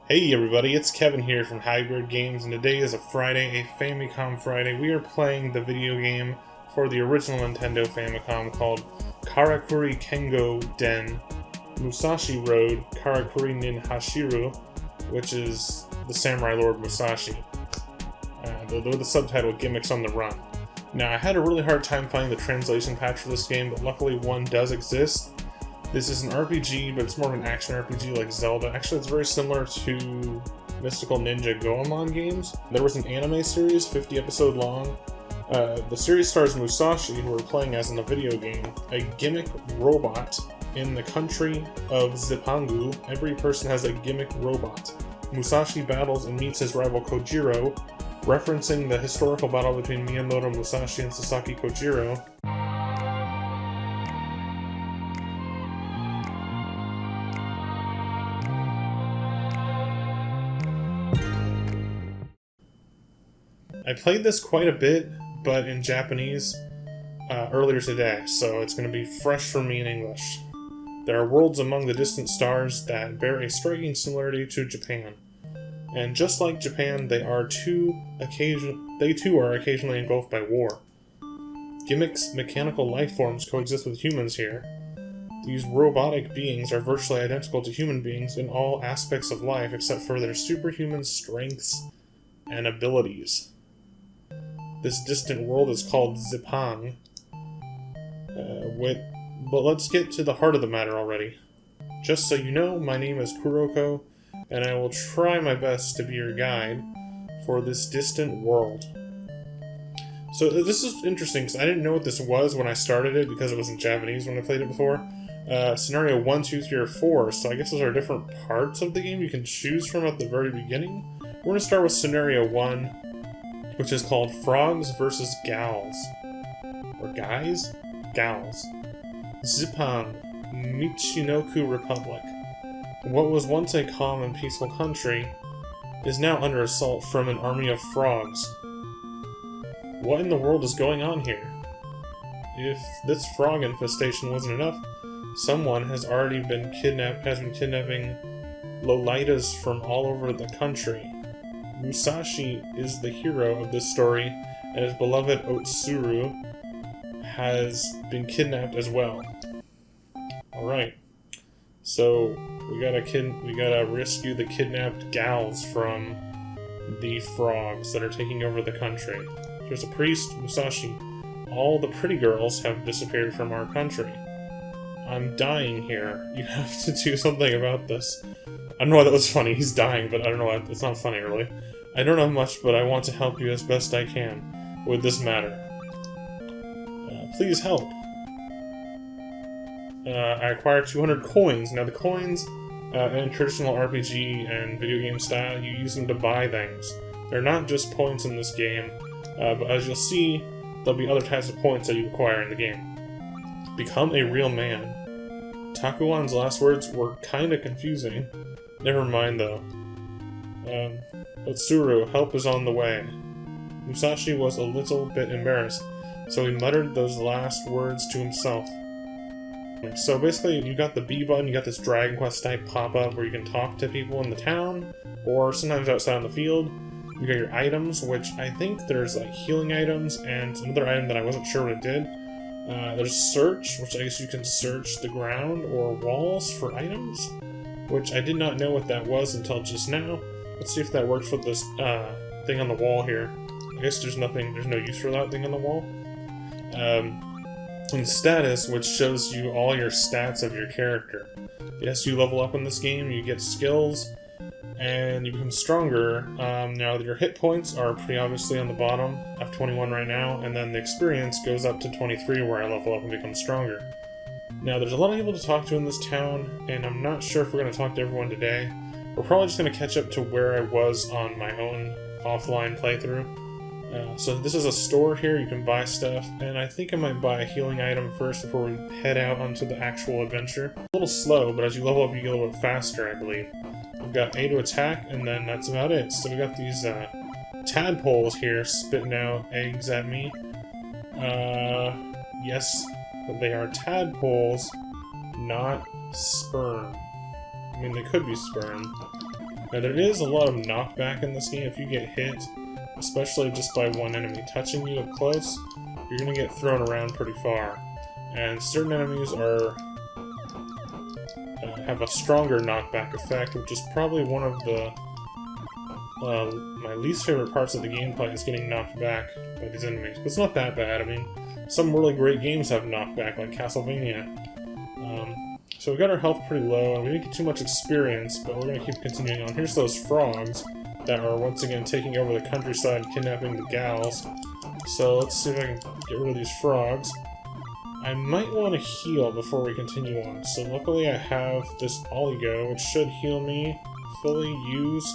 Hey everybody, it's Kevin here from Hybrid Games, and today is a Friday, a Famicom Friday. We are playing the video game for the original Nintendo Famicom called Karakuri Kengō Den Musashi Road Karakuri nin Hashiru, which is the Samurai Lord Musashi. The subtitle Gimmicks on the Run. Now, I had a really hard time finding the translation patch for this game, but luckily one does exist. This is an RPG, but it's more of an action RPG like Zelda. Actually, it's very similar to Mystical Ninja Goemon games. There was an anime series, 50 episode long. The series stars Musashi, who we're playing as in the video game, a gimmick robot in the country of Zippangu. Every person has a gimmick robot. Musashi battles and meets his rival Kojiro, referencing the historical battle between Miyamoto Musashi and Sasaki Kojiro. I played this quite a bit, but in Japanese earlier today, so it's going to be fresh for me in English. There are worlds among the distant stars that bear a striking similarity to Japan. And just like Japan, they too are occasionally engulfed by war. Gimmick's mechanical life forms coexist with humans here. These robotic beings are virtually identical to human beings in all aspects of life except for their superhuman strengths and abilities. This distant world is called Zippang. But let's get to the heart of the matter already. Just so you know, my name is Kuroko, and I will try my best to be your guide for this distant world. So this is interesting, because I didn't know what this was when I started it, because it was in Japanese when I played it before. Scenario 1, 2, 3, or 4, so I guess those are different parts of the game you can choose from at the very beginning. We're going to start with Scenario 1, which is called Frogs vs. Gals. Or Guys? Gals. Zippang, Michinoku Republic. What was once a calm and peaceful country is now under assault from an army of frogs. What in the world is going on here? If this frog infestation wasn't enough, someone has been kidnapping Lolitas from all over the country. Musashi is the hero of this story, and his beloved Otsuru has been kidnapped as well. Alright, so we gotta rescue the kidnapped gals from the frogs that are taking over the country. There's a priest, Musashi. All the pretty girls have disappeared from our country. I'm dying here. You have to do something about this. I don't know why that was funny. He's dying, but I don't know why. It's not funny, really. I don't know much, but I want to help you as best I can with this matter. Please help. I acquired 200 coins. Now, the coins, in traditional RPG and video game style, you use them to buy things. They're not just points in this game, but as you'll see, there'll be other types of points that you acquire in the game. Become a real man. Takuan's last words were kinda confusing. Never mind, though. Otsuru, help is on the way. Musashi was a little bit embarrassed, so he muttered those last words to himself. So basically, you got the B button, you got this Dragon Quest type pop-up where you can talk to people in the town, or sometimes outside on the field. You got your items, which I think there's like healing items, and another item that I wasn't sure what it did. There's search, which I guess you can search the ground or walls for items, which I did not know what that was until just now. Let's see if that works with this thing on the wall here. I guess there's no use for that thing on the wall. And status, which shows you all your stats of your character. Yes, you level up in this game, you get skills, and you become stronger. Now, your hit points are pretty obviously on the bottom. I have 21 right now, and then the experience goes up to 23 where I level up and become stronger. Now, there's a lot of people to talk to in this town, and I'm not sure if we're going to talk to everyone today. We're probably just going to catch up to where I was on my own offline playthrough. So this is a store here, you can buy stuff, and I think I might buy a healing item first before we head out onto the actual adventure. A little slow, but as you level up you get a little bit faster, I believe. We've got A to attack, and then that's about it. So we got these tadpoles here spitting out eggs at me. Yes, but they are tadpoles, not sperm. I mean, they could be sperm. Now there is a lot of knockback in this game. If you get hit, especially just by one enemy touching you up close, you're going to get thrown around pretty far. And certain enemies are have a stronger knockback effect, which is probably one of the my least favorite parts of the gameplay is getting knocked back by these enemies. But it's not that bad. I mean, some really great games have knockback, like Castlevania. So we got our health pretty low, and we didn't get too much experience, but we're going to keep continuing on. Here's those frogs that are once again taking over the countryside, kidnapping the gals. So let's see if I can get rid of these frogs. I might want to heal before we continue on. So luckily I have this oligo, which should heal me, fully use.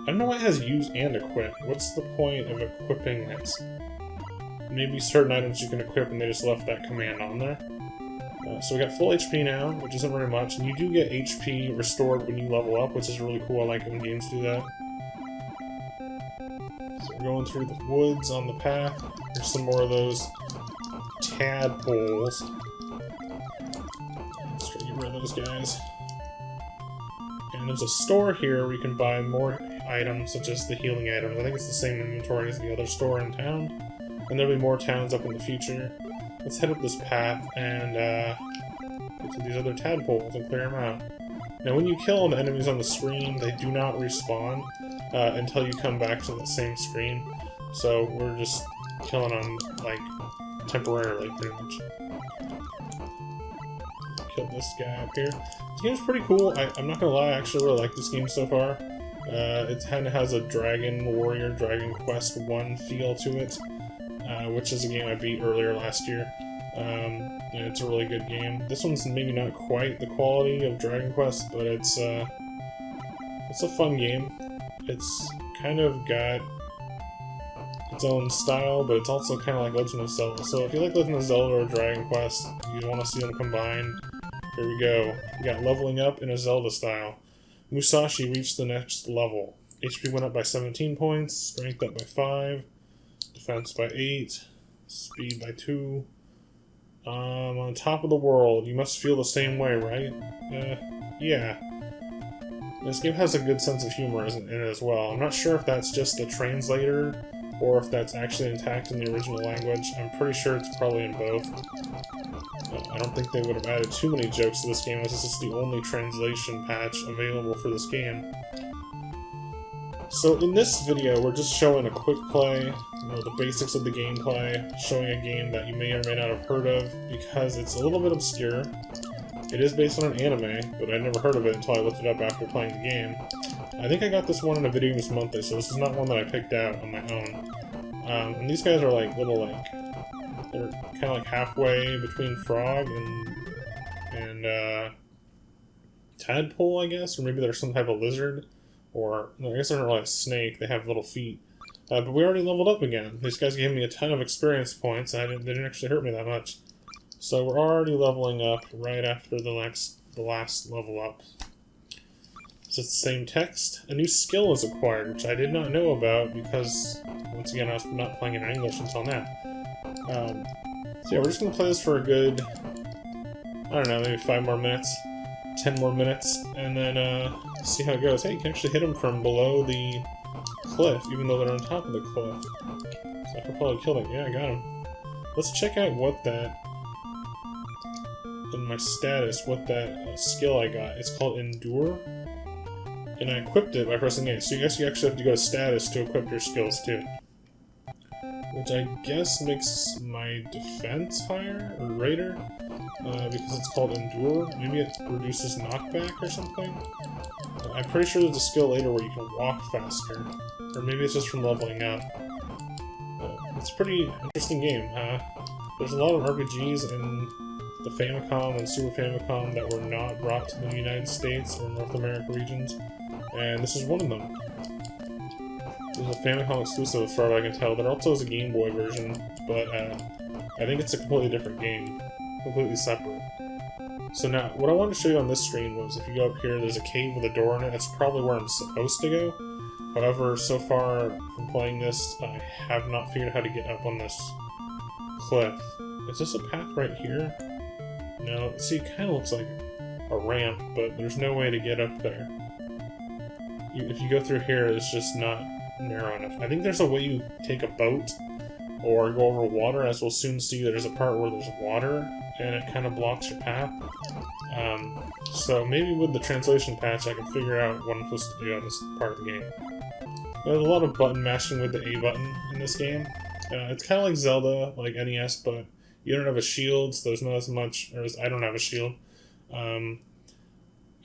I don't know why it has use and equip. What's the point of equipping this? Maybe certain items you can equip and they just left that command on there. So we got full HP now, which isn't very much, and you do get HP restored when you level up, which is really cool. I like it when games do that. So we're going through the woods on the path. There's some more of those tadpoles. Let's try to get rid of those guys. And there's a store here where you can buy more items, such as the healing items. I think it's the same inventory as the other store in town. And there'll be more towns up in the future. Let's head up this path and get to these other tadpoles and clear them out. Now when you kill the enemies on the screen, they do not respawn until you come back to the same screen. So we're just killing them, like, temporarily, pretty much. Kill this guy up here. This game's pretty cool. I'm not gonna lie, I actually really like this game so far. It kind of has a Dragon Warrior, Dragon Quest 1 feel to it. Which is a game I beat earlier last year. And it's a really good game. This one's maybe not quite the quality of Dragon Quest, but it's a fun game. It's kind of got its own style, but it's also kind of like Legend of Zelda. So if you like Legend of Zelda or Dragon Quest, you want to see them combined, here we go. We got leveling up in a Zelda style. Musashi reached the next level. HP went up by 17 points, strength up by 5. Defense by 8, speed by 2. On top of the world, you must feel the same way, right? Yeah. This game has a good sense of humor in it as well. I'm not sure if that's just the translator, or if that's actually intact in the original language. I'm pretty sure it's probably in both. I don't think they would have added too many jokes to this game, as this is the only translation patch available for this game. So in this video, we're just showing a quick play, the basics of the gameplay, showing a game that you may or may not have heard of, because it's a little bit obscure. It is based on an anime, but I never heard of it until I looked it up after playing the game. I think I got this one in a Video Games Monthly, so this is not one that I picked out on my own. And these guys are like little, they're kind of like halfway between frog and tadpole, I guess, or maybe they're some type of lizard. Or, I guess they're not like a snake, they have little feet. But we already leveled up again. These guys gave me a ton of experience points, and they didn't actually hurt me that much. So we're already leveling up right after the last level up. So it's the same text. A new skill is acquired, which I did not know about because, once again, I was not playing it in English until now. So yeah, we're just going to play this for a good, I don't know, maybe 5 more minutes. 10 more minutes, and then see how it goes. Hey, you can actually hit them from below the cliff, even though they're on top of the cliff. So I could probably kill them. Yeah, I got him. Let's check out what that, in my status, what that skill I got. It's called Endure, and I equipped it by pressing A. So you actually have to go to status to equip your skills too. Which I guess makes my defense higher, or greater, because it's called Endure. Maybe it reduces knockback or something? I'm pretty sure there's a skill later where you can walk faster, or maybe it's just from leveling up. It's a pretty interesting game. There's a lot of RPGs in the Famicom and Super Famicom that were not brought to the United States or North America regions, and this is one of them. There's a Famicom exclusive as far as I can tell. There also is a Game Boy version, but I think it's a completely different game. Completely separate. So now, what I wanted to show you on this screen was, if you go up here, there's a cave with a door in it. That's probably where I'm supposed to go. However, so far from playing this, I have not figured out how to get up on this cliff. Is this a path right here? No, see, it kind of looks like a ramp, but there's no way to get up there. if you go through here, it's just not narrow enough. I think there's a way you take a boat or go over water, as we'll soon see. There's a part where there's water, and it kind of blocks your path. So maybe with the translation patch, I can figure out what I'm supposed to do on this part of the game. There's a lot of button mashing with the A button in this game. It's kind of like Zelda, like NES, but you don't have a shield, so there's not as much, or I don't have a shield.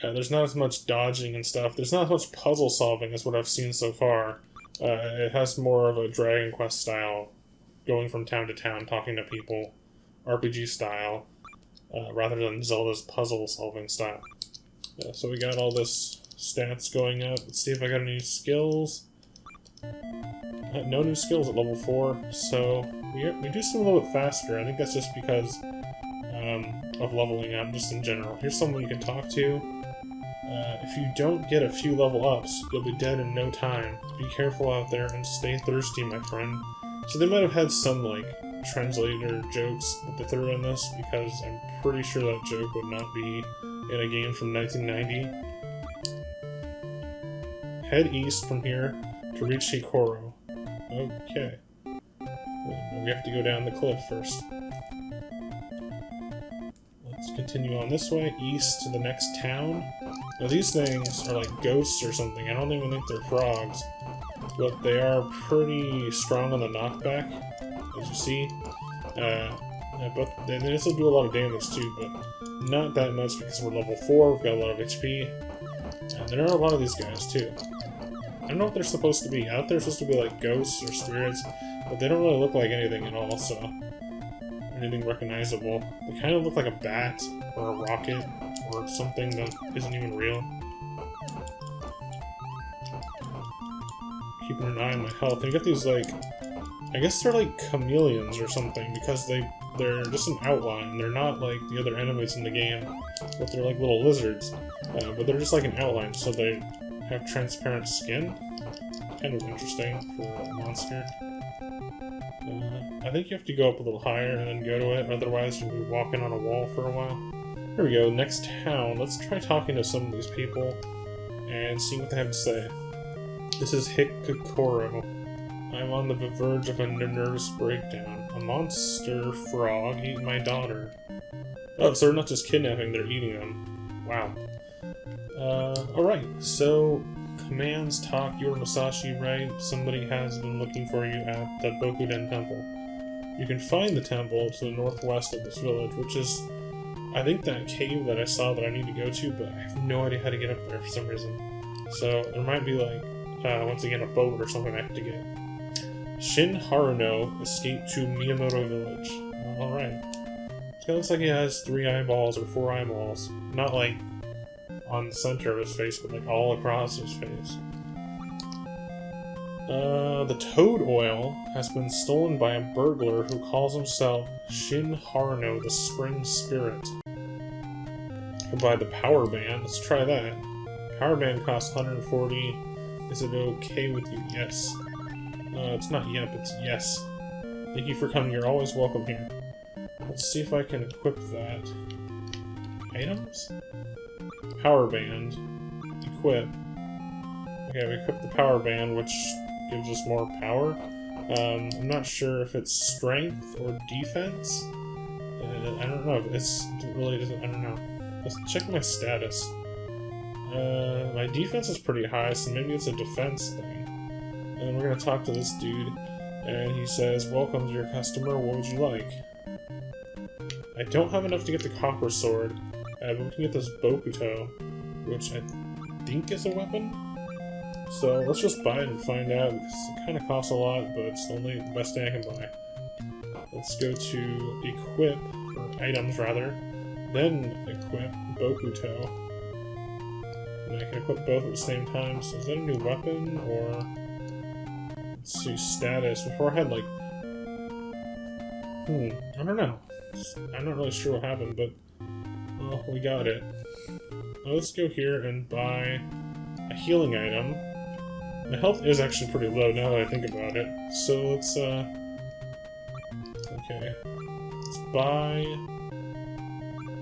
There's not as much dodging and stuff. There's not as much puzzle solving as what I've seen so far. It has more of a Dragon Quest style, going from town to town, talking to people, RPG style, rather than Zelda's puzzle solving style. So we got all this stats going up. Let's see if I got any skills. No new skills at level 4, so we do some a little bit faster. I think that's just because of leveling up, just in general. Here's someone you can talk to. If you don't get a few level ups, you'll be dead in no time. Be careful out there and stay thirsty, my friend. So they might have had some, like, translator jokes that they threw in this, because I'm pretty sure that joke would not be in a game from 1990. Head east from here to reach Hikoro. Okay. We have to go down the cliff first. Let's continue on this way, east to the next town. Now these things are like ghosts or something. I don't even think they're frogs. But they are pretty strong on the knockback, as you see. But they still do a lot of damage too, but not that much because we're level 4, we've got a lot of HP. And there are a lot of these guys too. I don't know what they're supposed to be. I thought they're supposed to be like ghosts or spirits, but they don't really look like anything at all, so... anything recognizable. They kind of look like a bat, or a rocket, or something that isn't even real. Keeping an eye on my health. And you got these, like... I guess they're like chameleons or something, because they're just an outline. They're not like the other enemies in the game, but they're like little lizards. But they're just like an outline, so they have transparent skin. Kind of interesting for a monster. I think you have to go up a little higher and then go to it, otherwise you'll be walking on a wall for a while. Here we go, next town. Let's try talking to some of these people and see what they have to say. This is Hikoro. I'm on the verge of a nervous breakdown. A monster frog ate my daughter. Oh, so they're not just kidnapping, they're eating them. Wow. Alright, so... commands talk, you're Musashi, right? Somebody has been looking for you at the Bokuden Temple. You can find the temple to the northwest of this village, which is, I think, that cave that I saw that I need to go to, but I have no idea how to get up there for some reason. So there might be, like, once again, a boat or something I have to get. Shin Haruno escaped to Miyamoto Village. Alright. It looks like he has 3 eyeballs or 4 eyeballs. Not like on the center of his face, but like all across his face. The toad oil has been stolen by a burglar who calls himself Shin Haruno, the Spring Spirit. You can buy the power band. Let's try that. Power band costs 140. Is it okay with you? Yes. It's not yep, it's yes. Thank you for coming. You're always welcome here. Let's see if I can equip that. Items? Power band. Equip. Okay, we equip the power band, which gives us more power. I'm not sure if it's strength or defense. I don't know. It really doesn't. I don't know. Let's check my status. My defense is pretty high, so maybe it's a defense thing. And then we're gonna talk to this dude, and he says, "Welcome to your customer. What would you like?" I don't have enough to get the copper sword, but we can get this Bokuto, which I think is a weapon. So let's just buy it and find out, because it kind of costs a lot, but it's only the best thing I can buy. Let's go to equip, or items rather, then equip Bokuto. And I can equip both at the same time, so is that a new weapon, or... Let's see, status. Before I had like... I don't know. I'm not really sure what happened, but... Well, we got it. Now let's go here and buy a healing item. My health is actually pretty low now that I think about it. So let's, okay. Let's buy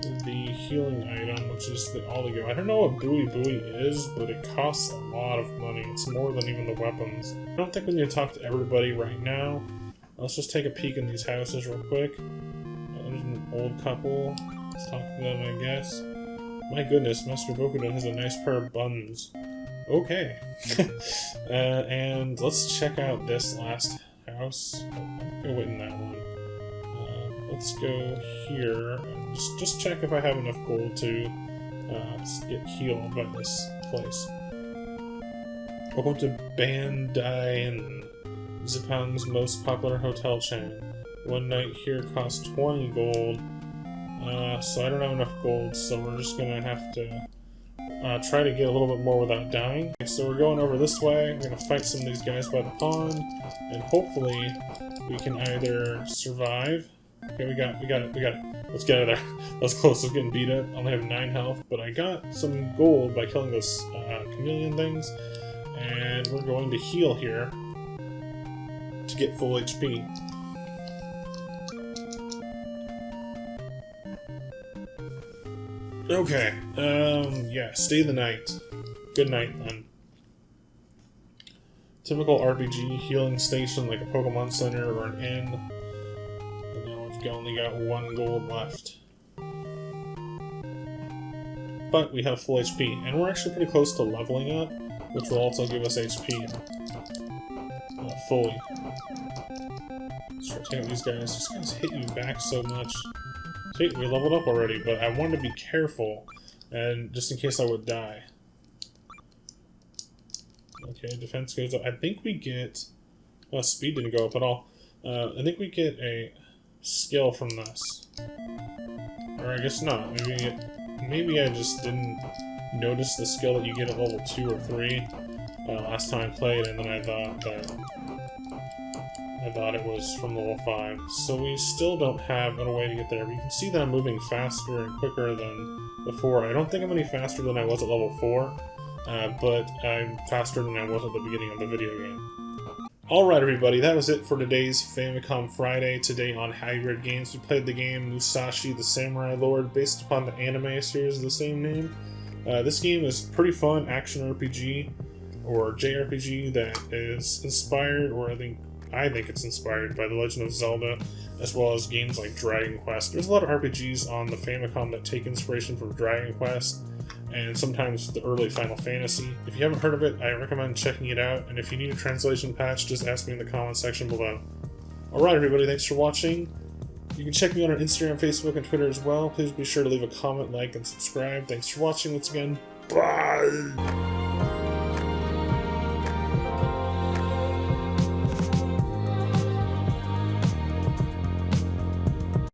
the healing item, which is the oligo. I don't know what buoy is, but it costs a lot of money. It's more than even the weapons. I don't think we need to talk to everybody right now. Let's just take a peek in these houses real quick. There's an old couple. Let's talk to them, I guess. My goodness, Master Bokudan has a nice pair of buns. Okay. And let's check out this last house. Oh, I'm gonna wait in that one. Let's go here and just check if I have enough gold to get healed by this place. Welcome to Bandai and Japan's most popular hotel chain. One night here costs 20 gold. So I don't have enough gold, so we're just gonna have to try to get a little bit more without dying. Okay, so we're going over this way. We're gonna fight some of these guys by the pond, and hopefully we can either survive. Okay, we got it. Let's get out of there. That was close to getting beat up. I only have 9 health, but I got some gold by killing those chameleon things, and we're going to heal here to get full HP. Okay, yeah, stay the night. Good night, then. Typical RPG healing station like a Pokemon Center or an inn. And now we've only got 1 gold left. But we have full HP, and we're actually pretty close to leveling up, which will also give us HP fully. Start taking out these guys. These guys hit you back so much. See, we leveled up already, but I wanted to be careful, and just in case I would die. Okay, defense goes up. I think we get... Well, speed didn't go up at all. I think we get a skill from this. Or I guess not. Maybe I just didn't notice the skill that you get at level 2 or 3 last time I played, and then I thought it was from level 5. So we still don't have a way to get there. But you can see that I'm moving faster and quicker than before. I don't think I'm any faster than I was at level 4, but I'm faster than I was at the beginning of the video game. Alright everybody, that was it for today's Famicom Friday. Today on Hybrid Games, we played the game Musashi the Samurai Lord, based upon the anime series of the same name. This game is pretty fun action RPG, or JRPG, that is inspired, or I think it's inspired by The Legend of Zelda, as well as games like Dragon Quest. There's a lot of RPGs on the Famicom that take inspiration from Dragon Quest, and sometimes the early Final Fantasy. If you haven't heard of it, I recommend checking it out, and if you need a translation patch, just ask me in the comment section below. Alright everybody, thanks for watching. You can check me out on Instagram, Facebook, and Twitter as well. Please be sure to leave a comment, like, and subscribe. Thanks for watching once again. Bye!